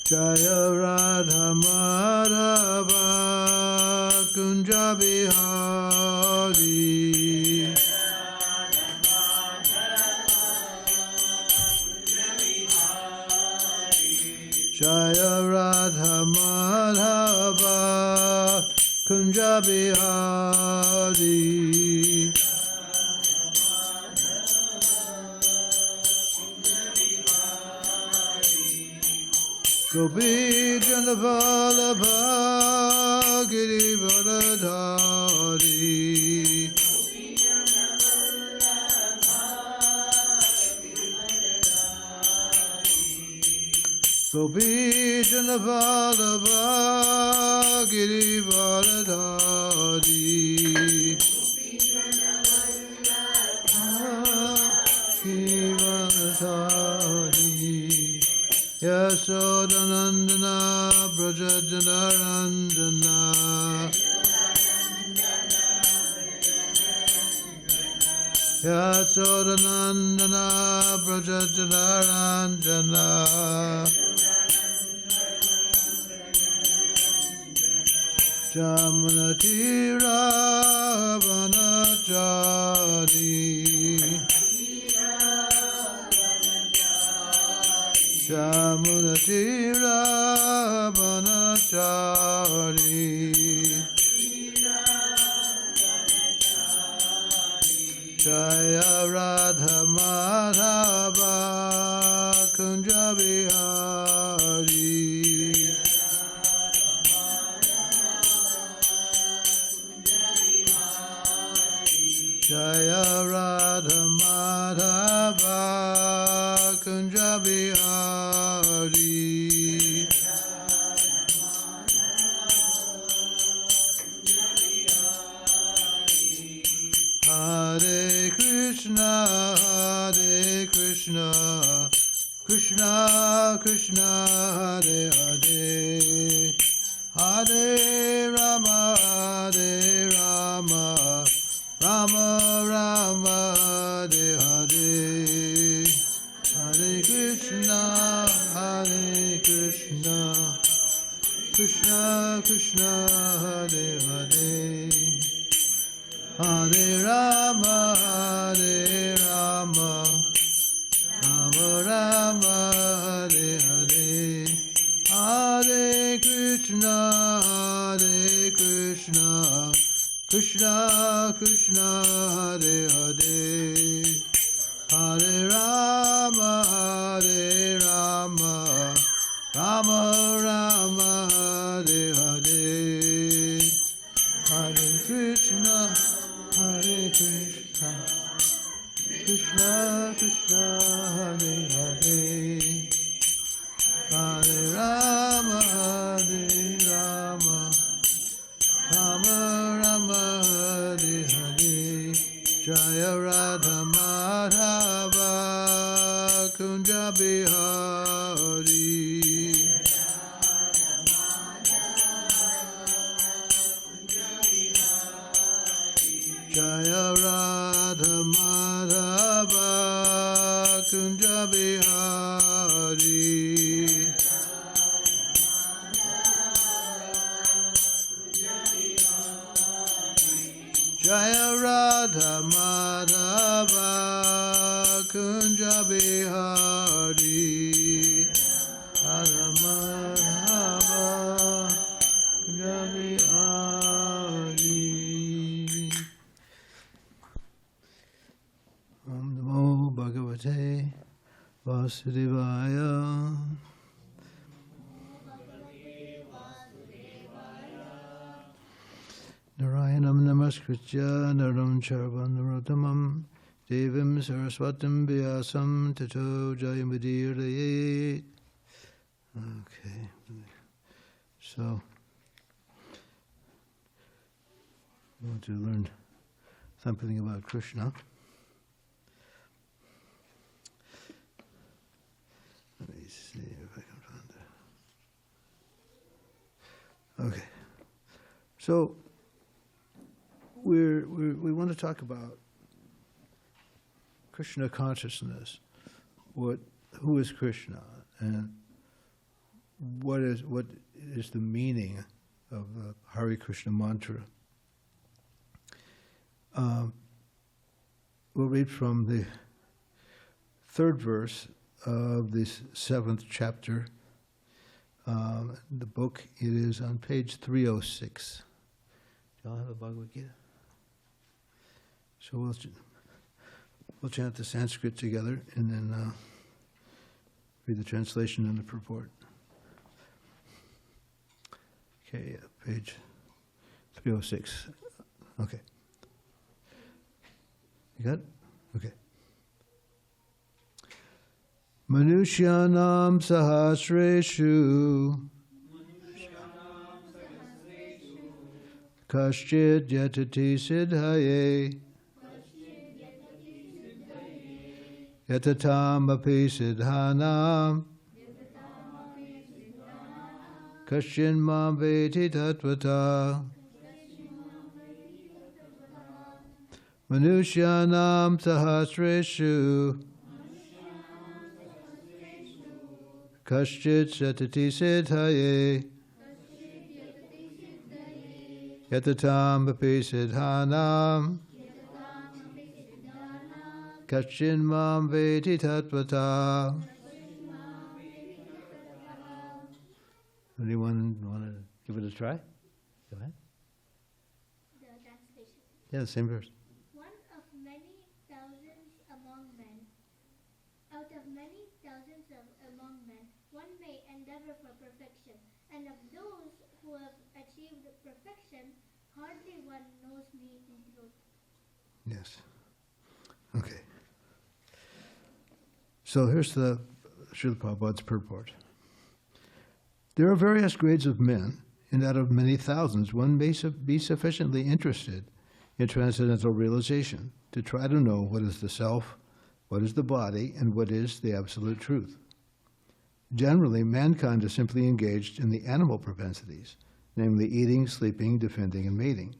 Jaya Radha Madhava Kunja Bihari Jaya Radha Madhava Kunja Bihari Gopi Jana Vallabha Giri Varadhari Gopi Jana Vallabha Giri Varadhari Giri Varadhari Yasodanandana Brajajanarandana Yasodanandana Brajajanarandana Jamunatira Vanachari Jamunatira Vanachari Jaya Radha Madhava Kunja Bihari Jaya Radha Madhava Kunja Bihari Hare Krishna Hare Krishna Krishna Krishna Hare Hare Hare Rama Hare Rama Rama Rama Hare Hare Hare Krishna Krishna Krishna Hare Hare Hare Rama Hare Rama Rama Rama Hare Hare Hare Krishna Krishna Krishna Hare Hare Hare Rama Rama Rama Hare Hare Hare Krishna Krishna Krishna Hare Hare Hare Rama Rama Rama Hare Hare Jaya Radha Madhava Kunja Bihari Jaya Radha Madhava Kunja Bihari Jaya Radha Madhava Kunja Bihari Radha Madhava Kunja Bihari Om Namo Bhagavate Vasudevaya Narayanam Namaskritya Naram Charvan Narottamam Devim Saraswatim Vyasam Tato Jayamudirayet. Okay, so we want to learn something about Krishna. Let me see if I can find that. Okay, so we want to talk about Krishna consciousness. Who is Krishna, and what is the meaning of the Hare Krishna mantra. We'll read from the 3rd verse of the 7th chapter. The book, it is on page 306. Do y'all have a Bhagavad Gita? So we'll chant the Sanskrit together and then read the translation and the purport. Okay, page 306. Okay. You got it? Okay. Manushyanam sahasreshu kaschid yatati siddhaye yatatam api siddhanam kaschin mam veti tatvata Manushyanam sahasreshu kaschit satati siddhaye yatatam api siddhanam kaschin mam veti tatvata. Anyone want to give it a try? Go ahead. The translation. Yeah, same verse. One of many thousands among men. Out of many thousands among men, one may endeavor for perfection. And of those who have achieved perfection, hardly one knows me in truth. Yes. Okay. So here's the Srila Prabhupada's purport. There are various grades of men, and out of many thousands, one may be sufficiently interested in transcendental realization to try to know what is the self, what is the body, and what is the absolute truth. Generally, mankind is simply engaged in the animal propensities, namely eating, sleeping, defending, and mating,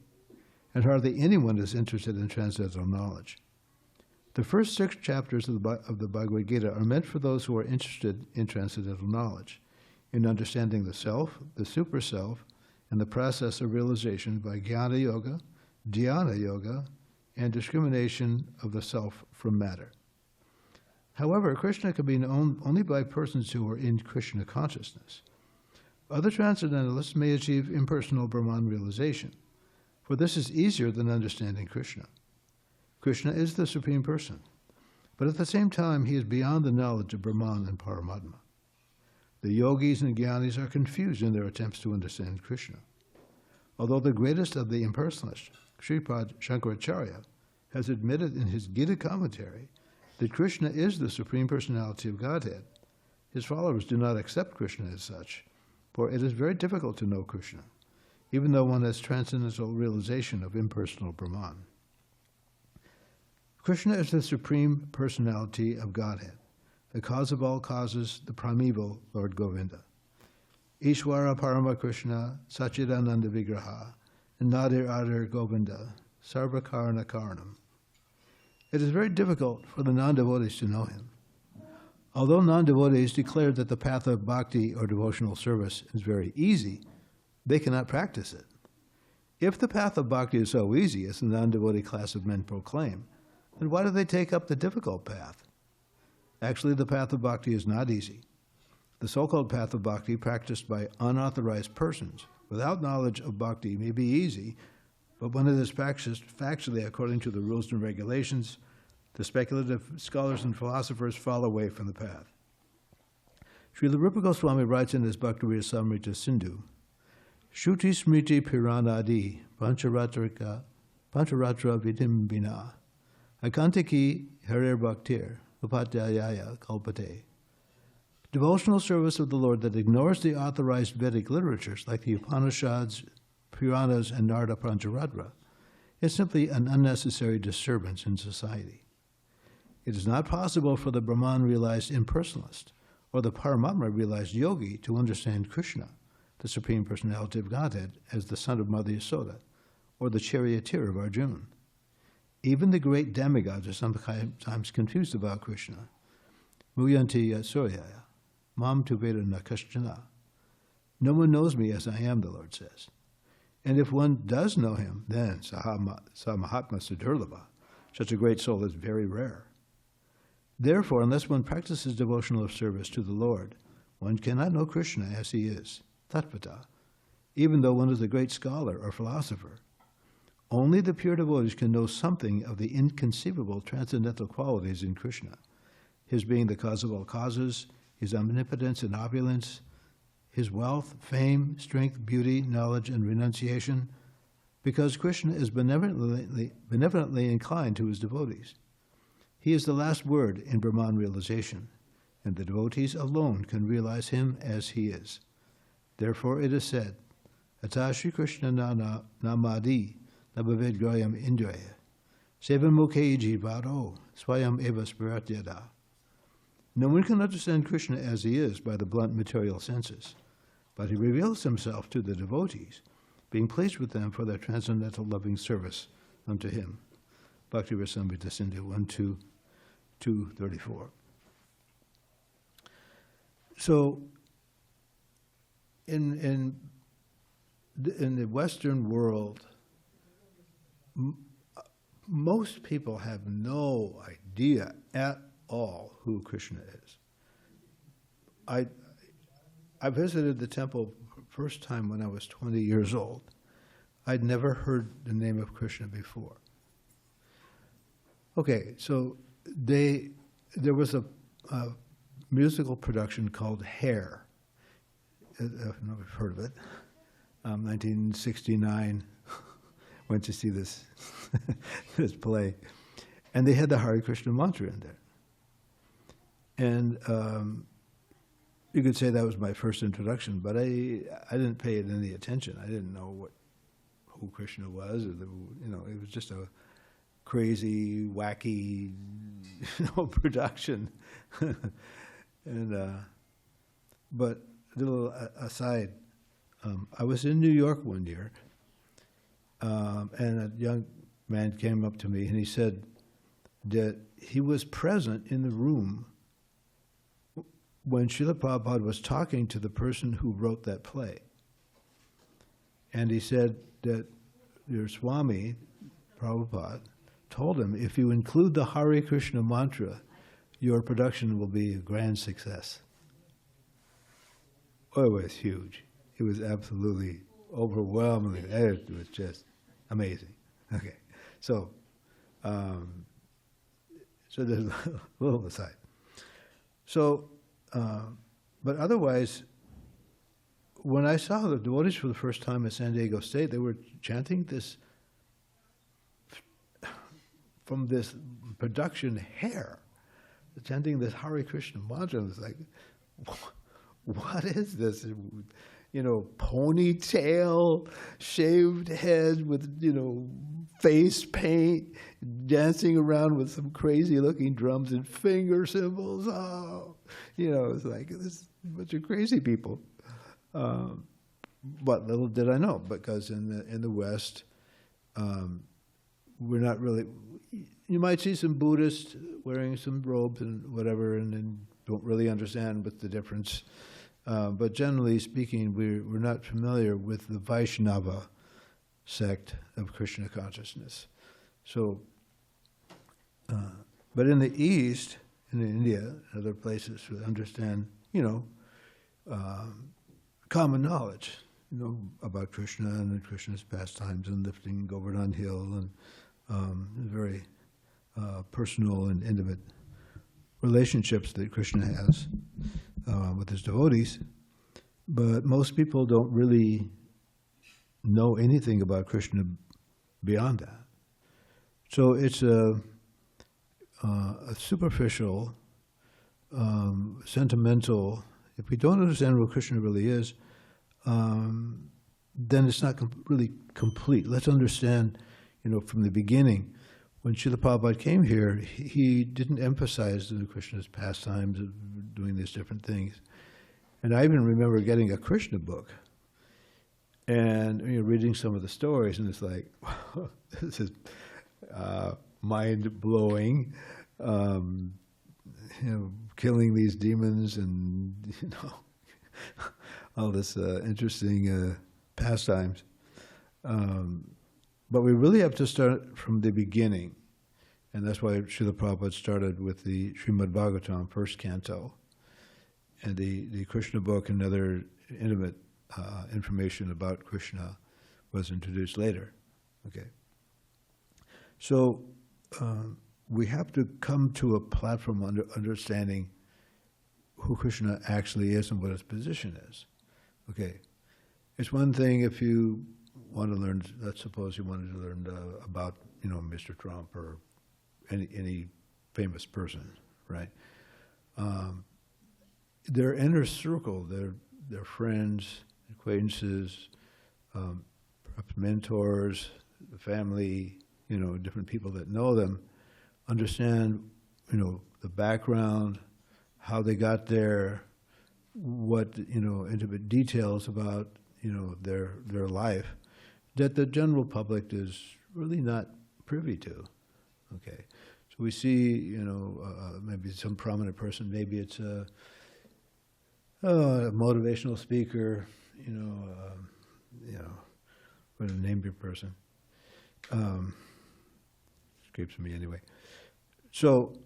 and hardly anyone is interested in transcendental knowledge. The first 6 chapters of the Bhagavad Gita are meant for those who are interested in transcendental knowledge, in understanding the self, the super self, and the process of realization by Jnana Yoga, Dhyana Yoga, and discrimination of the self from matter. However, Krishna can be known only by persons who are in Krishna consciousness. Other transcendentalists may achieve impersonal Brahman realization, for this is easier than understanding Krishna. Krishna is the Supreme Person, but at the same time he is beyond the knowledge of Brahman and Paramatma. The yogis and jnanis are confused in their attempts to understand Krishna. Although the greatest of the impersonalists, Sripad Shankaracharya, has admitted in his Gita commentary that Krishna is the Supreme Personality of Godhead, his followers do not accept Krishna as such, for it is very difficult to know Krishna, even though one has transcendental realization of impersonal Brahman. Krishna is the Supreme Personality of Godhead, the cause of all causes, the primeval Lord Govinda. Ishvara Parama Krishna, Sachidananda Vigraha, and Nadir Adir Govinda, Sarvakarna Karanam. It is very difficult for the non-devotees to know him. Although non-devotees declare that the path of bhakti or devotional service is very easy, they cannot practice it. If the path of bhakti is so easy, as the non-devotee class of men proclaim, then why do they take up the difficult path? Actually, the path of bhakti is not easy. The so-called path of bhakti practiced by unauthorized persons without knowledge of bhakti may be easy, but when it is practiced factually according to the rules and regulations, the speculative scholars and philosophers fall away from the path. Srila Rupa Goswami writes in his Bhakti Rasamrita Sindhu, Shruti Smriti Piranadi Pancharatra Vidim Bina Akantiki Harer Bhaktir Upatyayaya Kalpate. Devotional service of the Lord that ignores the authorized Vedic literatures like the Upanishads, Puranas, and Narada Pancharatra is simply an unnecessary disturbance in society. It is not possible for the Brahman-realized impersonalist or the Paramatma-realized yogi to understand Krishna, the Supreme Personality of Godhead, as the son of Mother Yasoda, or the charioteer of Arjuna. Even the great demigods are sometimes confused about Krishna. Muyanti Suryaya, Mam tu Veda na Kshana, No one knows me as I am, the Lord says. And if one does know him, then Samahatma Sudurlabha, such a great soul is very rare. Therefore, unless one practices devotional service to the Lord, one cannot know Krishna as he is, Tattvata, even though one is a great scholar or philosopher. Only the pure devotees can know something of the inconceivable transcendental qualities in Krishna, his being the cause of all causes, his omnipotence and opulence, his wealth, fame, strength, beauty, knowledge, and renunciation, because Krishna is benevolently inclined to his devotees. He is the last word in Brahman realization, and the devotees alone can realize him as he is. Therefore it is said, Ata Śrī Kṛṣṇa namadi nabhaved grayam indraya, sevam mukhe jivaro swayam eva spiratyada. No one can understand Krishna as he is by the blunt material senses, but he reveals himself to the devotees, being pleased with them for their transcendental loving service unto him. Bhakti Rasamrita Sindhu 1-2-234. So, in the Western world, most people have no idea at all who Krishna is. I visited the temple first time when I was 20 years old. I'd never heard the name of Krishna before. Okay, so there was a musical production called Hair. I don't know if you've heard of it. 1969, went to see this this play, and they had the Hare Krishna mantra in there. And you could say that was my first introduction, but I didn't pay it any attention. I didn't know who Krishna was, or it was just a crazy, wacky, production. And but a little aside, I was in New York one year, and a young man came up to me and he said that he was present in the room when Srila Prabhupada was talking to the person who wrote that play. And he said that your Swami, Prabhupada, told him, if you include the Hare Krishna mantra, your production will be a grand success. Oh, it was huge. It was absolutely overwhelming. It was just amazing. Okay, so there's a little aside. So, but otherwise, when I saw the devotees for the first time at San Diego State, they were chanting this from this production Hair, chanting this Hare Krishna mantra. It was like, what is this? Ponytail, shaved head with, face paint, dancing around with some crazy looking drums and finger cymbals. Oh, it's like this bunch of crazy people. But little did I know, because in the West, we're not really. You might see some Buddhists wearing some robes and whatever, and don't really understand what's the difference. But generally speaking, we're not familiar with the Vaishnava sect of Krishna consciousness. So, but in the East, in India, and other places, we understand, common knowledge, about Krishna and Krishna's pastimes and lifting Govardhan Hill and very personal and intimate relationships that Krishna has with his devotees. But most people don't really know anything about Krishna beyond that. So it's a superficial, sentimental. If we don't understand what Krishna really is, then it's not really complete. Let's understand, from the beginning. When Srila Prabhupada came here, he didn't emphasize the Krishna's pastimes of doing these different things. And I even remember getting a Krishna book and reading some of the stories, and it's like, this is mind-blowing, killing these demons and, all this interesting pastimes. But we really have to start from the beginning. And that's why Srila Prabhupada started with the Srimad Bhagavatam, first canto. And the Krishna book and other intimate information about Krishna was introduced later. Okay. So we have to come to a platform understanding who Krishna actually is and what his position is. Okay. It's one thing if you want to learn, let's suppose you wanted to learn about, Mr. Trump or any famous person, right? Their inner circle, their friends, acquaintances, perhaps mentors, the family, different people that know them, understand, the background, how they got there, what, intimate details about, their life that the general public is really not privy to. Okay. So we see, maybe some prominent person, maybe it's a motivational speaker, what to name your person. Escapes me anyway. So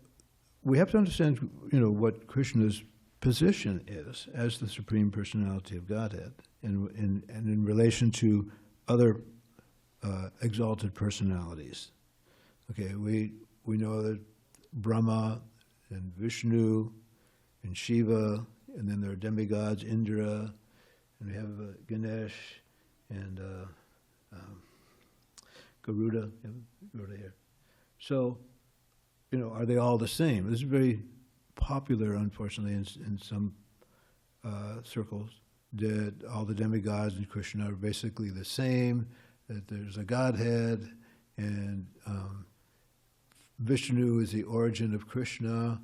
we have to understand, what Krishna's position is as the Supreme Personality of Godhead and in relation to other exalted personalities. Okay, we know that Brahma and Vishnu and Shiva, and then there are demigods, Indra, and we have Ganesh and Garuda. Garuda here. So, are they all the same? This is very popular, unfortunately, in some circles, that all the demigods and Krishna are basically the same, that there's a Godhead, and Vishnu is the origin of Krishna,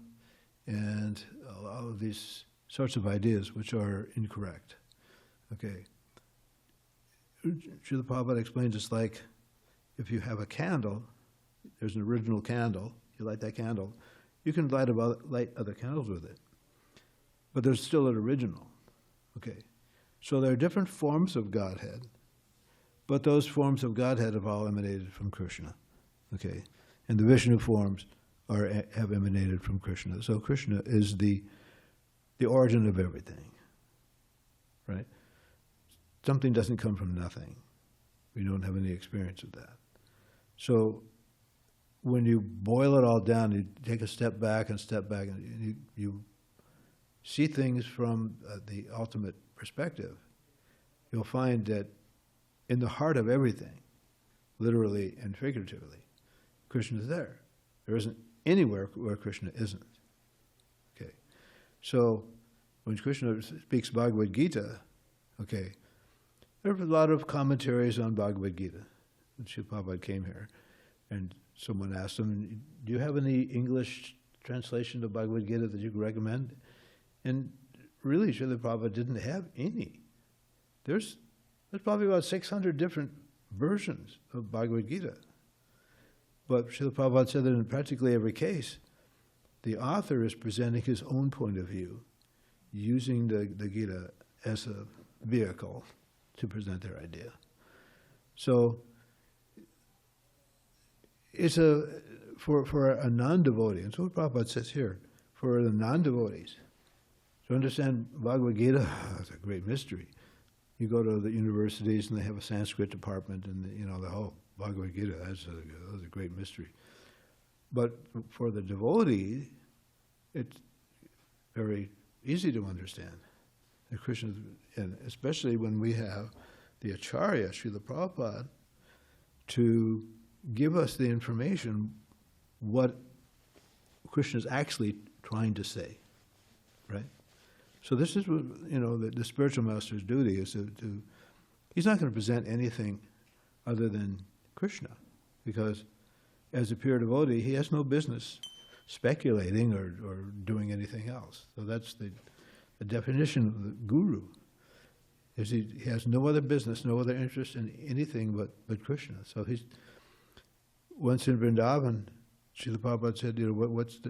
and all of these sorts of ideas which are incorrect. Okay. Srila Prabhupada explains it's like if you have a candle, there's an original candle, you light that candle, you can light other candles with it, but there's still an original. Okay. So there are different forms of Godhead, but those forms of Godhead have all emanated from Krishna. Okay. And the Vishnu forms have emanated from Krishna. So Krishna is the origin of everything, right? Something doesn't come from nothing. We don't have any experience of that. So when you boil it all down, you take a step back, and you see things from the ultimate perspective, you'll find that in the heart of everything, literally and figuratively, Krishna is there. There isn't anywhere where Krishna isn't. Okay, so when Krishna speaks Bhagavad Gita, okay, there are a lot of commentaries on Bhagavad Gita. When Śrīla Prabhupada came here, and someone asked him, "Do you have any English translation of Bhagavad Gita that you could recommend?" And really, Śrīla Prabhupada didn't have any. There's probably about 600 different versions of Bhagavad Gita. But Śrīla Prabhupada said that in practically every case, the author is presenting his own point of view, using the Gita as a vehicle to present their idea. So it's for a non-devotee, and so what Prabhupada says here, for the non-devotees, to understand Bhagavad Gita, it's a great mystery. You go to the universities and they have a Sanskrit department, and the whole Bhagavad Gita, that's a great mystery. But for the devotee, it's very easy to understand. The Krishna, and especially when we have the Acharya, Srila Prabhupada, to give us the information what Krishna is actually trying to say, right? So this is what, the spiritual master's duty is to he's not going to present anything other than Krishna, because as a pure devotee, he has no business speculating or doing anything else. So that's the definition of the guru, is he has no other business, no other interest in anything but Krishna. So once in Vrindavan, Srila Prabhupada said,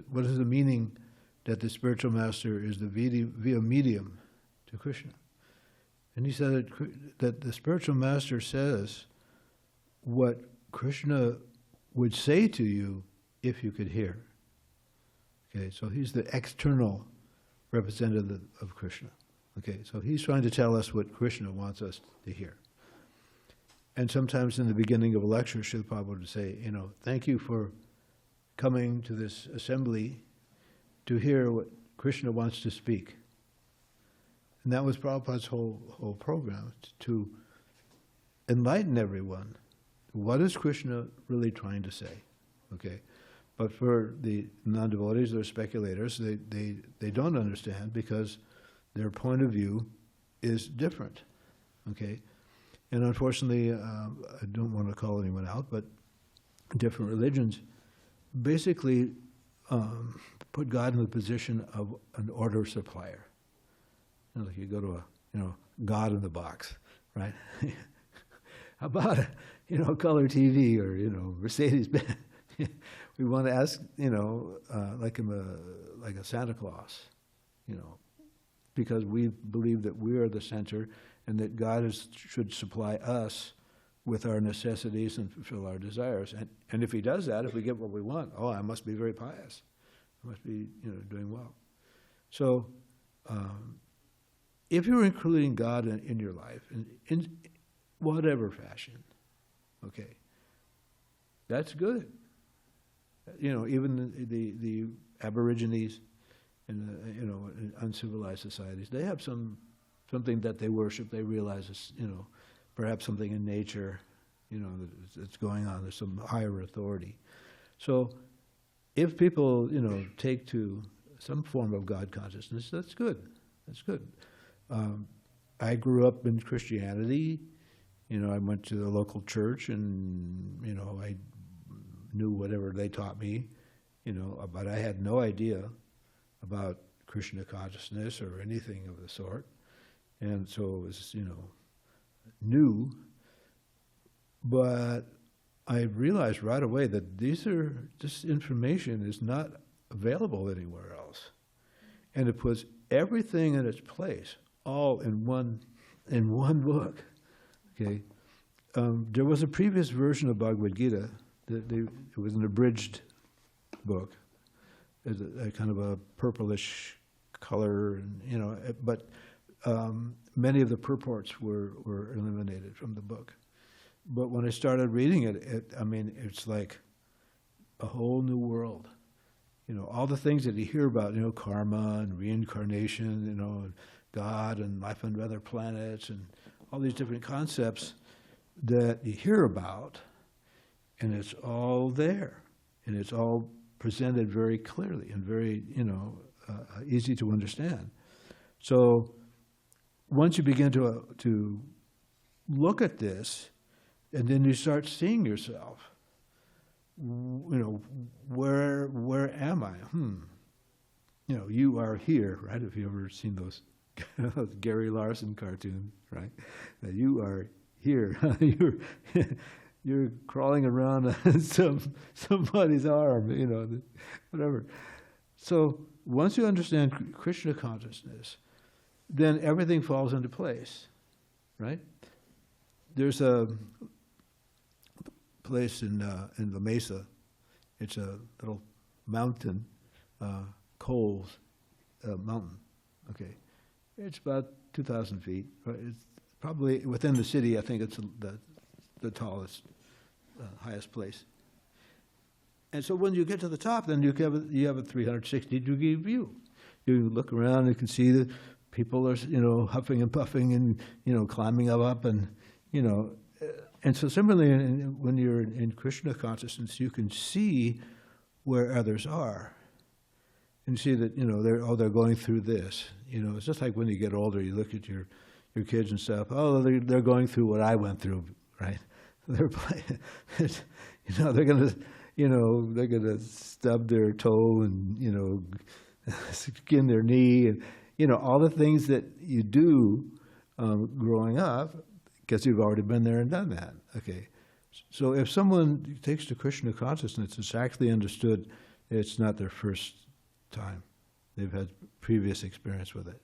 what is the meaning that the spiritual master is the via medium to Krishna? And he said that the spiritual master says what Krishna would say to you if you could hear. Okay, so he's the external representative of Krishna. Okay, so he's trying to tell us what Krishna wants us to hear. And sometimes in the beginning of a lecture, Śrīla Prabhupada would say, thank you for coming to this assembly to hear what Krishna wants to speak. And that was Prabhupada's whole program, to enlighten everyone. What is Krishna really trying to say? Okay, but for the non-devotees, they're speculators. They don't understand because their point of view is different. Okay, and unfortunately, I don't want to call anyone out, but different religions basically put God in the position of an order supplier. Like you go to a God in the box, right? How about color TV or Mercedes Benz? We want to ask like a Santa Claus, because we believe that we are the center and that God should supply us with our necessities and fulfill our desires. And if He does that, if we get what we want, I must be very pious. I must be doing well. So. If you're including God in your life, in whatever fashion, okay, that's good. Even the Aborigines and in uncivilized societies, they have something that they worship. They realize it's perhaps something in nature, that's going on. There's some higher authority. So, if people take to some form of God consciousness, that's good. That's good. I grew up in Christianity. I went to the local church, and I knew whatever they taught me. But I had no idea about Krishna consciousness or anything of the sort, and so it was new. But I realized right away that this information is not available anywhere else, and it puts everything in its place. All in one book. Okay, there was a previous version of Bhagavad Gita. It was an abridged book, a kind of a purplish color, and but many of the purports were eliminated from the book. But when I started reading it, it's like a whole new world. All the things that you hear about, karma and reincarnation, and God and life on other planets and all these different concepts that you hear about, and it's all there, and it's all presented very clearly and very, easy to understand. So once you begin to look at this, and then you start seeing yourself, where am I? You are here, right? Have you ever seen those Gary Larson cartoon, right? You are here. You're crawling around on somebody's arm, whatever. So once you understand Krishna consciousness, then everything falls into place, right? There's a place in La Mesa. It's a little mountain, Coles Mountain. Okay. It's about 2,000 feet. It's probably within the city. I think it's the tallest, highest place. And so when you get to the top, then you have a 360-degree view. You look around, you can see that people are huffing and puffing and climbing up, and and so similarly, when you're in Krishna consciousness, you can see where others are. And see that, they're going through this. It's just like when you get older, you look at your kids and stuff. Oh, they're going through what I went through, right? They're they're gonna stub their toe and skin their knee, and all the things that you do growing up, because you've already been there and done that. Okay, so if someone takes to Krishna consciousness, it's actually understood it's not their first time. They've had previous experience with it.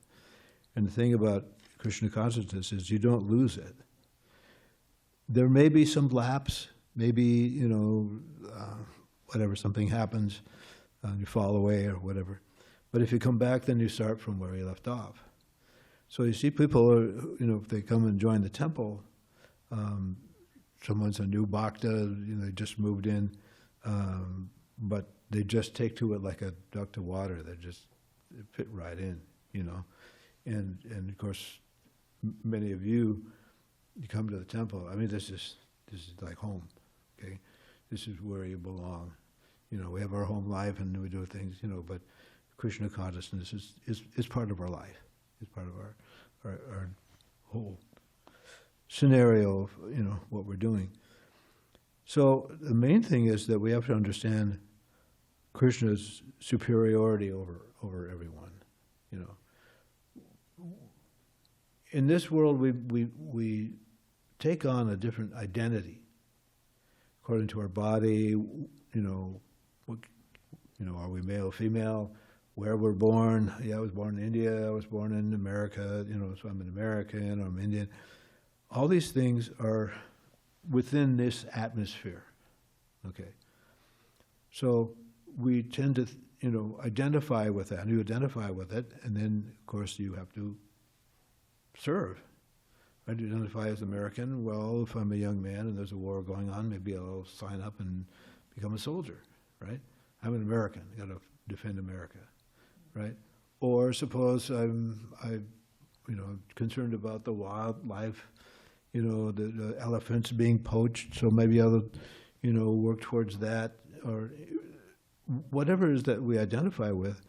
And the thing about Krishna consciousness is you don't lose it. There may be some lapse, maybe, whatever, something happens, you fall away or whatever. But if you come back, then you start from where you left off. So you see people, if they come and join the temple, someone's a new bhakta, they just moved in, but they just take to it like a duck to water. They fit right in, And of course, many of you come to the temple. I mean, this is like home, okay? This is where you belong. We have our home life and we do things, but Krishna consciousness is part of our life. It's part of our whole scenario of, what we're doing. So the main thing is that we have to understand Krishna's superiority over everyone, In this world, we take on a different identity according to our body. Are we male, female? Where we're born? Yeah, I was born in India. I was born in America. So I'm an American. Or I'm Indian. All these things are within this atmosphere. Okay. So we tend to, identify with that. You identify with it, and then, of course, you have to serve. I identify as American. Well, if I'm a young man and there's a war going on, maybe I'll sign up and become a soldier, right? I'm an American. I've got to defend America, right? Or suppose I'm concerned about the wildlife, the elephants being poached, so maybe I'll, work towards that, or whatever it is that we identify with,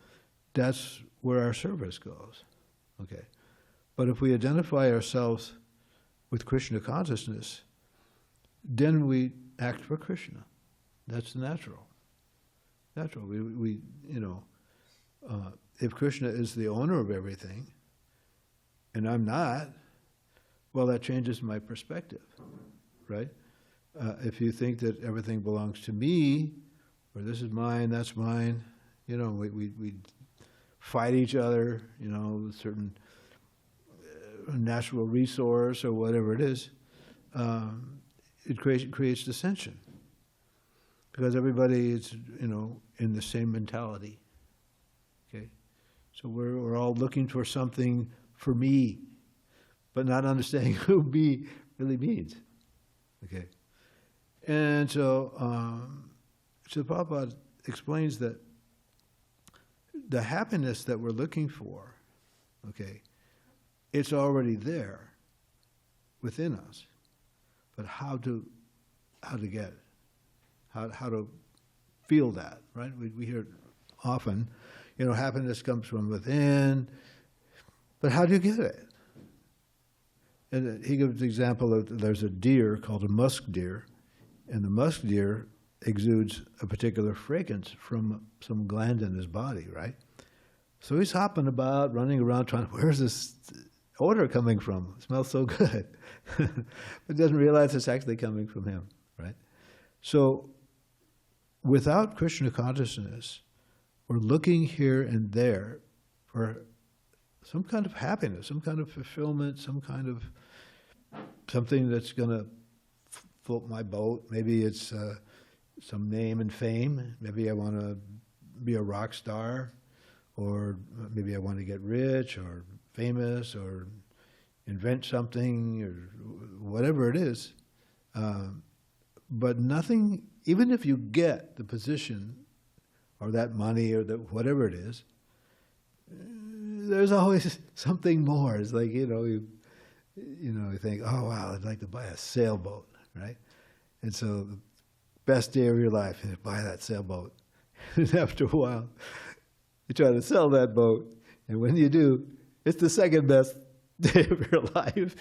that's where our service goes, okay? But if we identify ourselves with Krishna consciousness, then we act for Krishna. That's natural. Natural. If Krishna is the owner of everything, and I'm not, well, that changes my perspective, right? If you think that everything belongs to me, or this is mine, that's mine, we fight each other, certain natural resource or whatever it is, it creates dissension. Because everybody is, in the same mentality. Okay? So we're all looking for something for me, but not understanding who me really means. Okay? And so, Prabhupada explains that the happiness that we're looking for, okay, it's already there within us. But how to get it? How to feel that, right? We hear it often, happiness comes from within, but how do you get it? And he gives the example of there's a deer called a musk deer, and the musk deer exudes a particular fragrance from some gland in his body, right? So he's hopping about, running around, trying, where's this odor coming from? It smells so good. But doesn't realize it's actually coming from him, right? So without Krishna consciousness, we're looking here and there for some kind of happiness, some kind of fulfillment, something that's going to float my boat. Maybe it's some name and fame. Maybe I want to be a rock star, or maybe I want to get rich or famous or invent something or whatever it is. But nothing, even if you get the position or that money or whatever it is, there's always something more. It's like, you think, oh wow, I'd like to buy a sailboat, right? And so the best day of your life, you buy that sailboat. And after a while, you try to sell that boat, and when you do, it's the second best day of your life.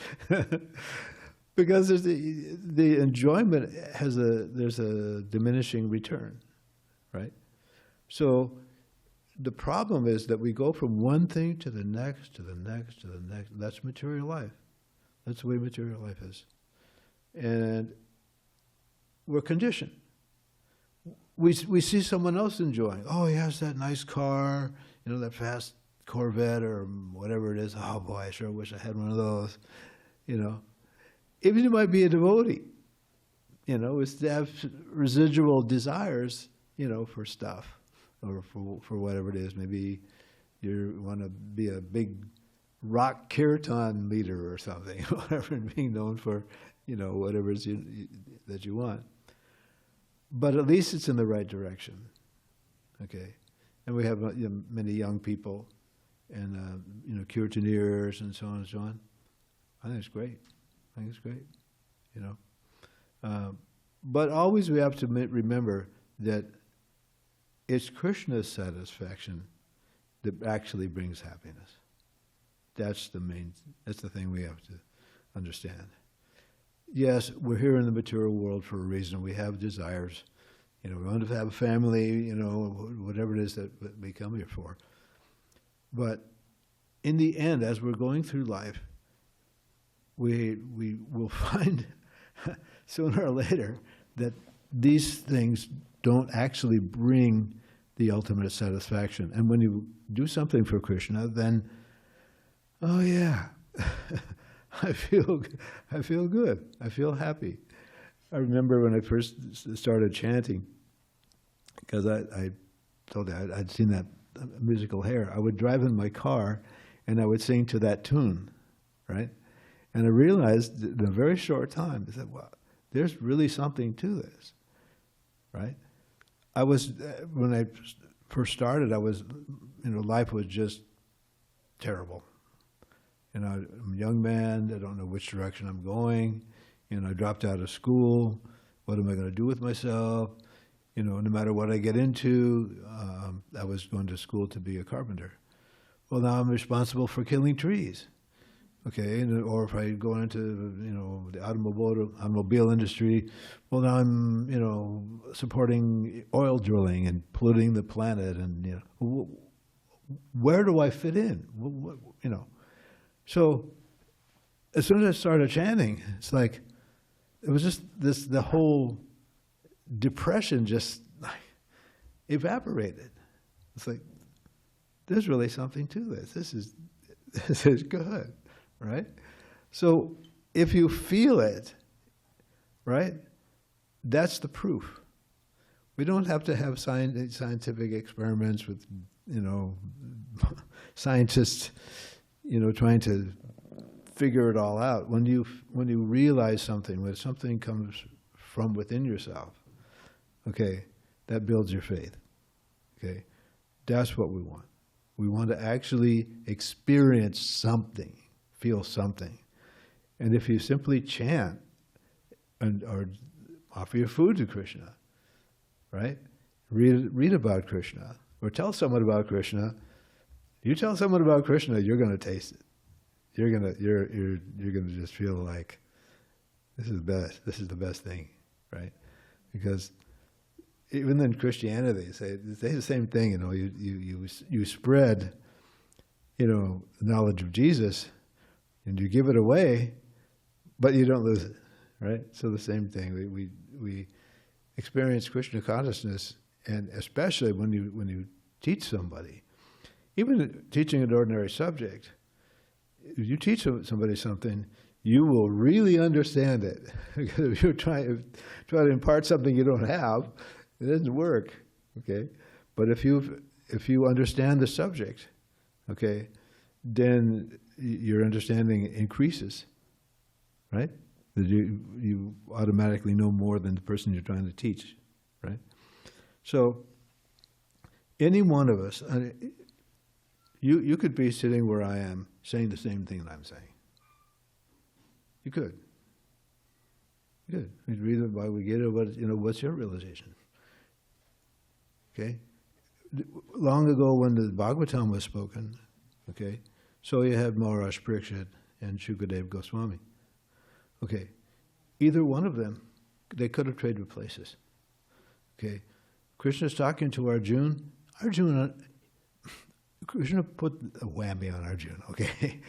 Because there's the enjoyment there's a diminishing return, right? So the problem is that we go from one thing to the next, to the next, to the next. That's material life. That's the way material life is. And we're conditioned. We see someone else enjoying. Oh, he has that nice car, that fast Corvette or whatever it is. Oh boy, I sure wish I had one of those. You know, even you might be a devotee. You know, it's to have residual desires. You know, for stuff or for whatever it is. Maybe you want to be a big rock kirtan leader or something. Whatever, being known for, you know, whatever it is that you want. But at least it's in the right direction. Okay, and we have many young people, and you know, kirtaneers and so on and so on. I think it's great. You know, but always we have to remember that it's Krishna's satisfaction that actually brings happiness. That's the thing we have to understand. Yes, we're here in the material world for a reason. We have desires. You know, we want to have a family, you know, whatever it is that we come here for. But in the end, as we're going through life, we will find sooner or later that these things don't actually bring the ultimate satisfaction. And when you do something for Krishna, then, oh yeah, I feel good. I feel happy. I remember when I first started chanting, because I told you I'd seen that musical hair. I would drive in my car and I would sing to that tune, right? And I realized in a very short time, I said, wow, there's really something to this, right? When I first started, life was just terrible. You know, I'm a young man, I don't know which direction I'm going. You know, I dropped out of school. What am I going to do with myself? You know, no matter what I get into, I was going to school to be a carpenter. Well, now I'm responsible for killing trees. Okay, or if I go into, you know, the automobile industry, well, now I'm, you know, supporting oil drilling and polluting the planet, and, you know, where do I fit in? You know, so as soon as I started chanting, it's like it was just the whole depression just evaporated. It's like there's really something to this. This is good. Right? So if you feel it, right, that's the proof. We don't have to have scientific experiments with, you know, scientists, you know, trying to figure it all out. When you realize something, when something comes from within yourself, okay, that builds your faith. Okay? That's what we want. We want to actually experience something. Feel something. And if you simply chant or offer your food to Krishna, right? Read about Krishna, or tell someone about Krishna. You tell someone about Krishna, you're going to taste it. You're going to just feel like this is the best. This is the best thing, right? Because even in Christianity, they say the same thing. You know, you spread, you know, the knowledge of Jesus. And you give it away, but you don't lose it, right? So the same thing. We experience Krishna consciousness, and especially when you teach somebody, even teaching an ordinary subject, if you teach somebody something, you will really understand it. Because if you're trying to impart something you don't have, it doesn't work. Okay, but if you understand the subject, okay, then your understanding increases, right? That you automatically know more than the person you're trying to teach, right? So any one of us, you could be sitting where I am saying the same thing that I'm saying. You could. You could. Read the Bhagavad Gita, what's your realization? Okay? Long ago when the Bhagavatam was spoken, okay, so you had Maharaj Parikshit and Shukadeva Goswami. Okay, either one of them, they could have traded places. Okay, Krishna's talking to Arjuna. Krishna put a whammy on Arjuna, okay?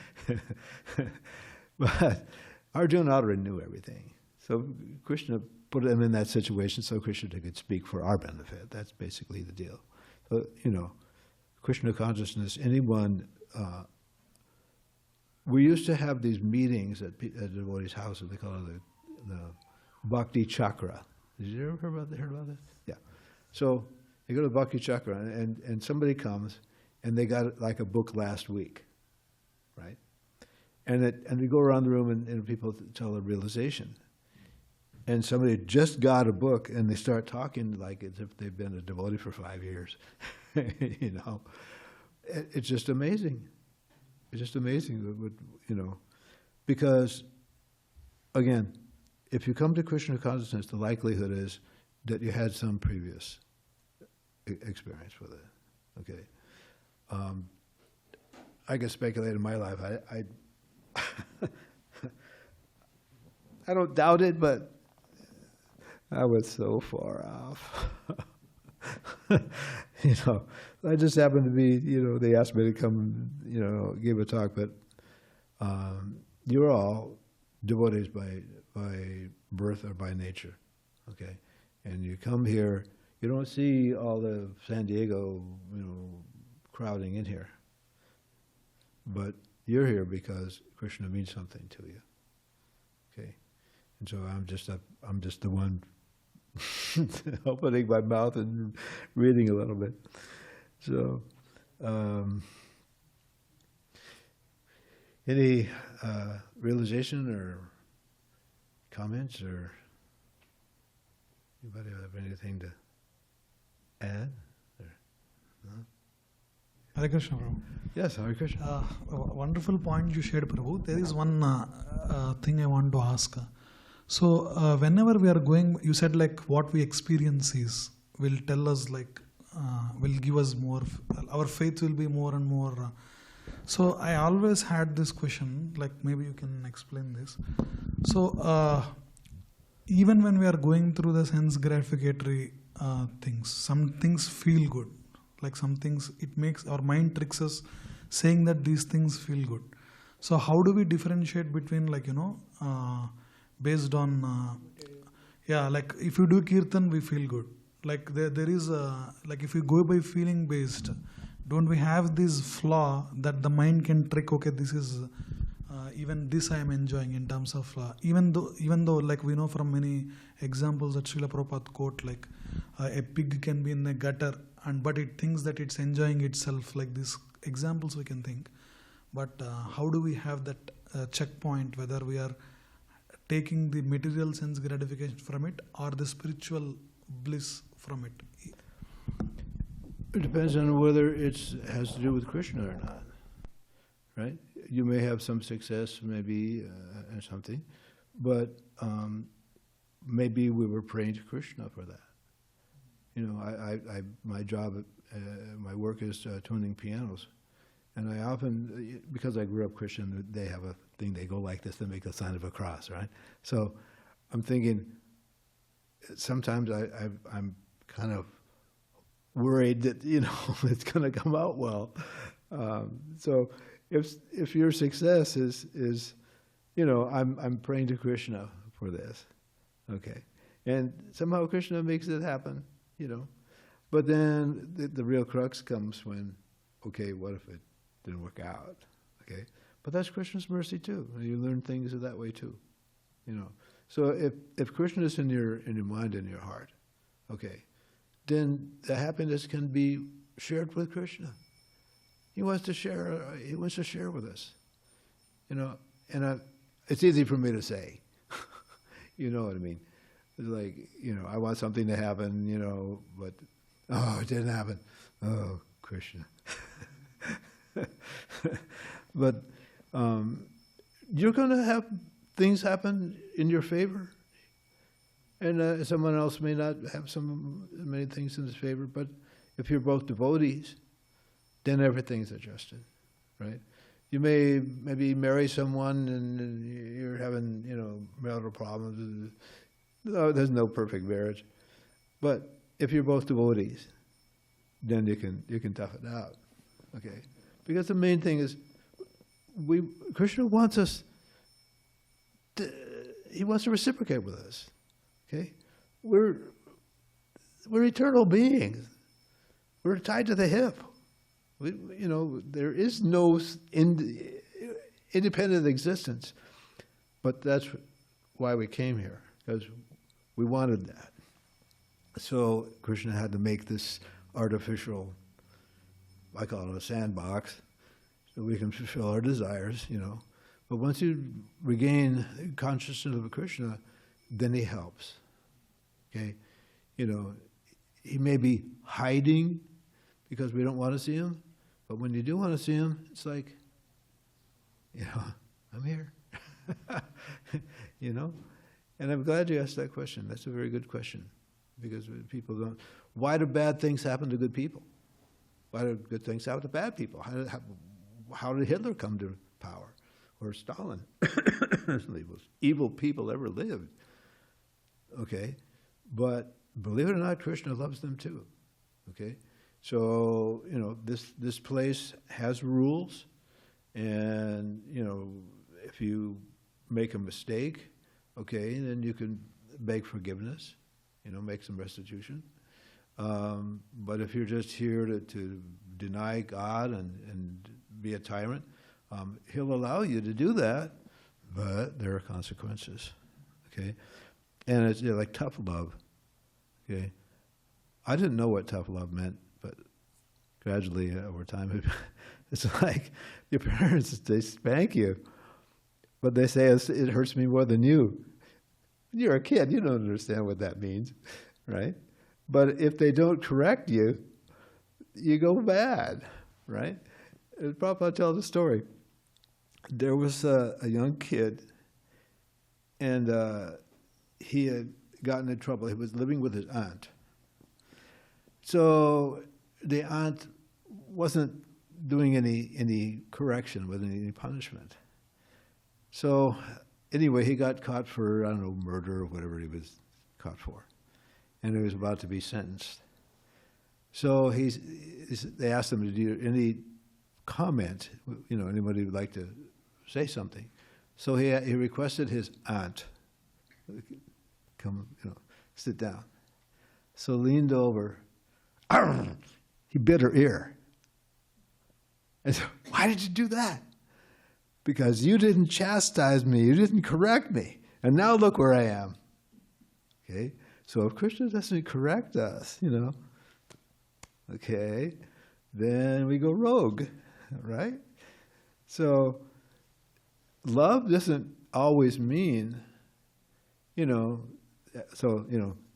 But Arjuna already knew everything. So Krishna put him in that situation so Krishna could speak for our benefit. That's basically the deal. So, you know, Krishna consciousness, anyone, we used to have these meetings at devotees' houses. They call it the Bhakti Chakra. Did you ever heard about this? Yeah. So you go to the Bhakti Chakra, and somebody comes, and they got like a book last week, right? And we go around the room, and people tell a realization. And somebody just got a book, and they start talking like as if they've been a devotee for 5 years. You know, it's just amazing. It's just amazing, you know, because again, if you come to Krishna consciousness, the likelihood is that you had some previous experience with it. Okay, I can speculate in my life. I don't doubt it, but I was so far off. You know, I just happened to be, you know, they asked me to come, you know, give a talk, but you're all devotees by birth or by nature, okay? And you come here, you don't see all the San Diego, you know, crowding in here. But you're here because Krishna means something to you, okay? And so I'm just the one opening my mouth and reading a little bit. So, any realization or comments, or anybody have anything to add? Or, no? Hare Krishna, Prabhu. Yes, Hare Krishna. A wonderful point you shared, Prabhu. There is one thing I want to ask. So whenever we are going, you said like what we experience will tell us like, will give us more, our faith will be more and more. So I always had this question, like maybe you can explain this. So even when we are going through the sense gratificatory things, some things feel good. Like some things, it makes our mind tricks us saying that these things feel good. So how do we differentiate between like, you know, based on, like if you do kirtan, we feel good. Like there is, like if we go by feeling based, don't we have this flaw that the mind can trick, okay, this is, even this I am enjoying in terms of, even though like we know from many examples that Srila Prabhupada quote, like a pig can be in a gutter, but it thinks that it's enjoying itself, like these examples we can think. But how do we have that checkpoint, whether we are taking the material sense gratification from it or the spiritual bliss from it? It depends on whether it has to do with Krishna or not, right? You may have some success, maybe, and something, but maybe we were praying to Krishna for that. You know, my job, my work is tuning pianos, and I often, because I grew up Christian, they have a thing, they go like this, they make the sign of a cross, right? So I'm thinking, sometimes I'm kind of worried that, you know, it's going to come out well. So if your success is, you know, I'm praying to Krishna for this, okay, and somehow Krishna makes it happen, you know, but then the real crux comes when, okay, what if it didn't work out, okay? But that's Krishna's mercy too. You learn things that way too, you know. So if Krishna is in your mind and your heart, okay, then the happiness can be shared with Krishna. He wants to share. He wants to share with us, you know. And it's easy for me to say, you know what I mean? It's like, you know, I want something to happen, you know, but it didn't happen. Oh, Krishna. But you're going to have things happen in your favor, and someone else may not have many things in his favor. But if you're both devotees, then everything's adjusted, right? You may maybe marry someone and you're having, you know, marital problems. No, there's no perfect marriage, but if you're both devotees, then you can tough it out, okay? Because the main thing is, Krishna wants us. He wants to reciprocate with us, okay? We're eternal beings. We're tied to the hip, There is no independent existence. But that's why we came here, because we wanted that. So Krishna had to make this artificial, I call it a sandbox, so we can fulfill our desires, But once you regain consciousness of Krishna, then he helps. Okay? He may be hiding because we don't want to see him, but when you do want to see him, it's like, I'm here. And I'm glad you asked that question. That's a very good question. Because people don't... Why do bad things happen to good people? Why do good things happen to bad people? How did Hitler come to power? Or Stalin? The most evil people ever lived. Okay? But believe it or not, Krishna loves them too. Okay? So, this place has rules. And, if you make a mistake, okay, then you can beg forgiveness, make some restitution. But if you're just here to deny God and be a tyrant, he'll allow you to do that, but there are consequences, okay? And it's like tough love, okay? I didn't know what tough love meant, but gradually over time, it's like your parents, they spank you, but they say it hurts me more than you. When you're a kid, you don't understand what that means, right? But if they don't correct you, you go bad, right? Prabhupada tells a story. There was a young kid, and he had gotten in trouble. He was living with his aunt. So the aunt wasn't doing any correction with any punishment. So anyway, he got caught for, murder or whatever he was caught for. And he was about to be sentenced. So they asked him to do any comment, anybody would like to say something. So he requested his aunt, come, sit down. So leaned over, he bit her ear. And so, why did you do that? Because you didn't chastise me, you didn't correct me, and now look where I am. Okay? So if Krishna doesn't correct us, okay, then we go rogue, right? So love doesn't always mean,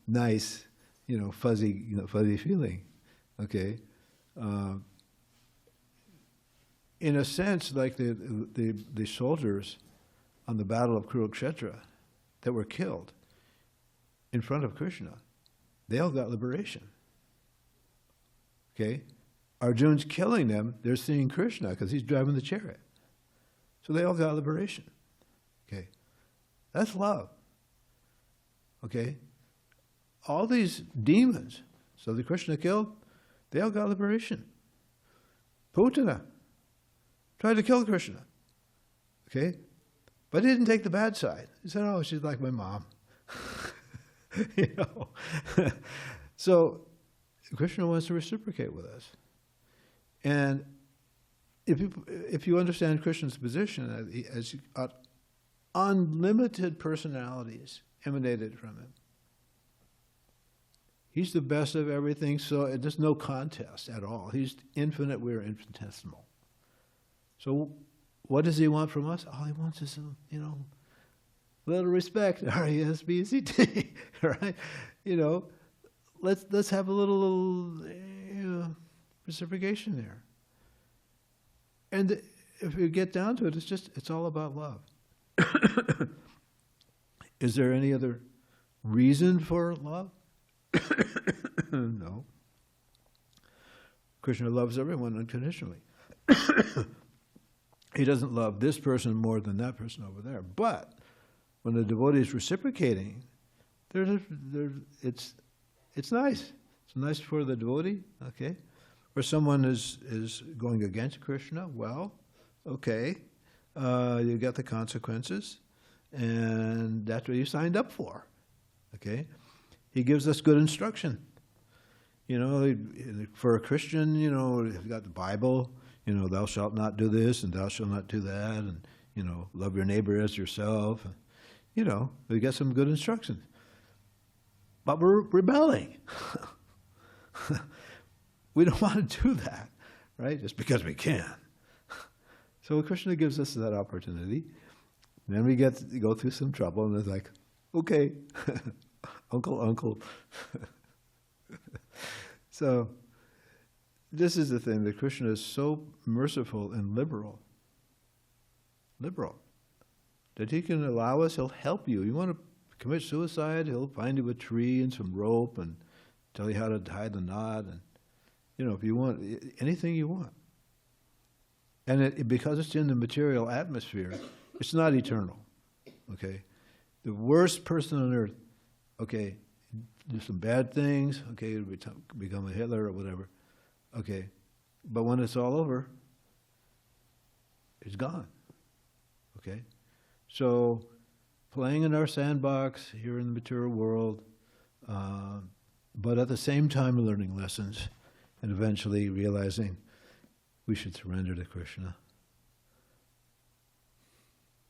nice, fuzzy feeling, okay? In a sense, like the soldiers on the battle of Kurukshetra that were killed in front of Krishna, they all got liberation. Okay? Arjun's killing them, they're seeing Krishna because he's driving the chariot. So they all got liberation. Okay? That's love. Okay? All these demons, so the Krishna killed, they all got liberation. Putana tried to kill Krishna. Okay? But he didn't take the bad side. He said, oh, she's like my mom. So Krishna wants to reciprocate with us. And if you understand Krishna's position as unlimited personalities emanated from him, he's the best of everything, so there's no contest at all. He's infinite, we're infinitesimal. So what does he want from us? All he wants is, little respect, R-E-S-B-C-T, right? Let's have a little reciprocation there. And if you get down to it, it's all about love. Is there any other reason for love? No. Krishna loves everyone unconditionally. He doesn't love this person more than that person over there. But when the devotee is reciprocating, it's nice. It's nice for the devotee, okay? Or someone is going against Krishna, well, okay, you got the consequences, and that's what you signed up for, okay? He gives us good instruction. You know, for a Christian, you know, you've got the Bible, you know, thou shalt not do this and thou shalt not do that, and, you know, love your neighbor as yourself. And, you know, we get some good instructions. But we're rebelling. We don't want to do that, right? Just because we can. So Krishna gives us that opportunity. Then we go through some trouble, and it's like, okay, uncle. So this is the thing, that Krishna is so merciful and liberal, that he can allow us, he'll help you. You want to commit suicide, he'll find you a tree and some rope and tell you how to tie the knot, and, you know, if you want, anything you want. And because it's in the material atmosphere, it's not eternal, okay? The worst person on earth, okay, do some bad things, okay, become a Hitler or whatever, okay, but when it's all over, it's gone, okay? So, playing in our sandbox here in the material world, but at the same time learning lessons, and eventually realizing we should surrender to Krishna.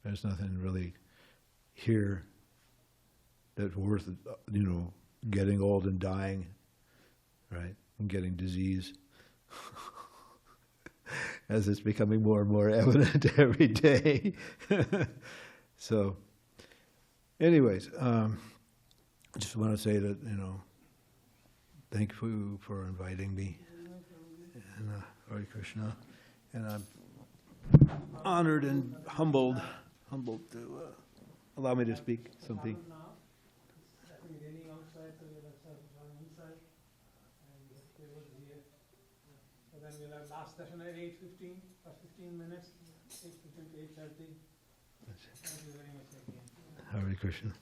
There's nothing really here that's worth, you know, getting old and dying, right? And getting disease. As it's becoming more and more evident every day. So, anyways, I just want to say that, you know, thank you for inviting me. And Hare Krishna. And I'm honored and humbled to allow me to speak something. Raining outside, so you'll have to run inside, and the tables here. So then we'll have last session at 8:15 for 15 minutes, 8:15 to 8:30. Thank you very much again. Hare Krishna.